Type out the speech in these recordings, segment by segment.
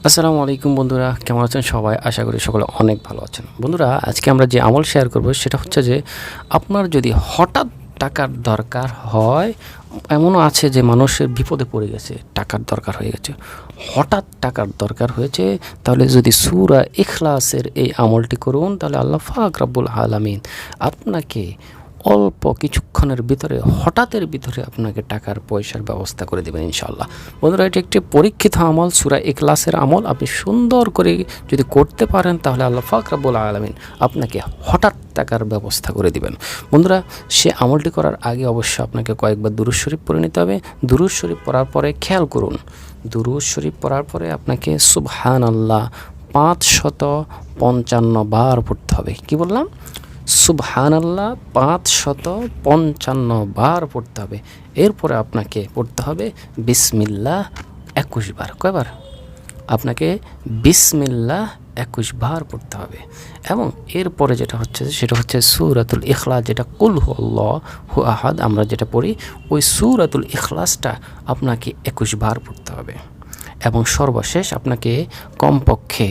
আসসালামু আলাইকুম বন্ধুরা, কেমন আছেন সবাই? আশা করি সকলে অনেক ভালো আছেন। বন্ধুরা, আজকে আমরা যে আমল শেয়ার করব সেটা হচ্ছে যে আপনার যদি হঠাৎ টাকার দরকার হয়, এমনও আছে যে মানুষের বিপদে পড়ে গেছে, টাকার দরকার হয়ে গেছে, হঠাৎ টাকার দরকার হয়েছে, তাহলে যদি সূরা ইখলাসের এই আমলটি করুন, তাহলে আল্লাহ পাক রব্বুল আলামিন আপনাকে অল্প কিছুক্ষণের ভিতরে, হঠাৎের ভিতরে আপনাকে টাকার পয়সার ব্যবস্থা করে দেবেন ইনশাআল্লাহ। বন্ধুরা, এটি একটি পরীক্ষিত আমল, সূরা ইখলাসের আমল। আপনি সুন্দর করে যদি করতে পারেন, তাহলে আল্লাহ পাক রব্বুল আলামিন আপনাকে হঠাৎ টাকার ব্যবস্থা করে দিবেন। বন্ধুরা, সে আমলটি করার আগে অবশ্যই আপনাকে কয়েকবার দুরূদ শরীফ পড়ে নিতে হবে। দুরূদ শরীফ পড়ার পরে খেয়াল করুন, দুরূদ শরীফ পড়ার পরে আপনাকে সুবহানাল্লাহ 555 বার পড়তে হবে। কি বললাম? সুবহানাল্লাহ 555 বার পড়তে হবে। এরপরে আপনাকে পড়তে হবে বিসমিল্লাহ 21 বার। কয়বার? আপনাকে বিসমিল্লাহ 21 বার পড়তে হবে। এবং এরপরে যেটা হচ্ছে সেটা হচ্ছে সূরাতুল ইখলাস, যেটা কুল হুয়াল্লাহু আহাদ আমরা যেটা পড়ি, ওই সূরাতুল ইখলাসটা আপনাকে 21 বার পড়তে হবে। এবং সর্বশেষ আপনাকে কমপক্ষে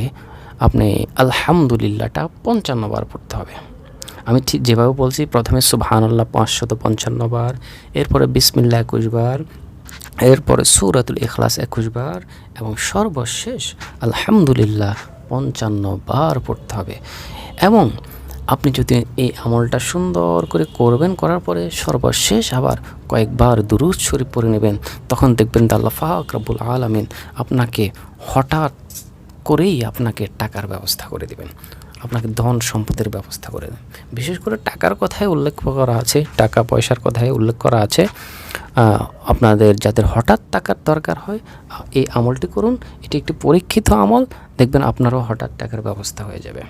আপনি আলহামদুলিল্লাহটা 55 বার পড়তে হবে। আমি ঠিক যেভাবে বলছি, প্রথমে সুবহানাল্লাহ 555 বার, এরপরে বিসমিল্লাহ 21 বার, এরপরে সূরাতুল ইখলাস 21 বার, এবং সর্বশেষ আলহামদুলিল্লাহ 55 বার পড়তে হবে। এবং আপনি যদি এই আমলটা সুন্দর করে করবেন, করার পরে সর্বশেষ আবার কয়েকবার দুরূদ শরীফ পড়ে নেবেন, তখন দেখবেন আল্লাহ পাক রব্বুল আলামিন আপনাকে হঠাৎ করেই আপনাকে টাকার ব্যবস্থা করে দিবেন, আপনাকে ধন সম্পদের ব্যবস্থা করে দেন। বিশেষ করে টাকার কথাই উল্লেখ করা আছে, টাকা পয়সার কথাই উল্লেখ করা আছে। আপনাদের যাদের হঠাৎ টাকার দরকার হয়, এই আমলটি করুন। এটি একটি পরীক্ষিত আমল, দেখবেন আপনারও হঠাৎ টাকার ব্যবস্থা হয়ে যাবে।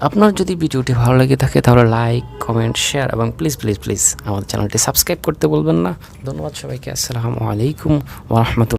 আপনার যদি ভিডিওটি ভালো লেগে থাকে, তাহলে লাইক, কমেন্ট, শেয়ার এবং প্লিজ প্লিজ প্লিজ আমাদের চ্যানেলটি সাবস্ক্রাইব করতে বলবেন না। ধন্যবাদ সবাইকে। আসসালামু আলাইকুম ওয়া রাহমাতুল্লাহ।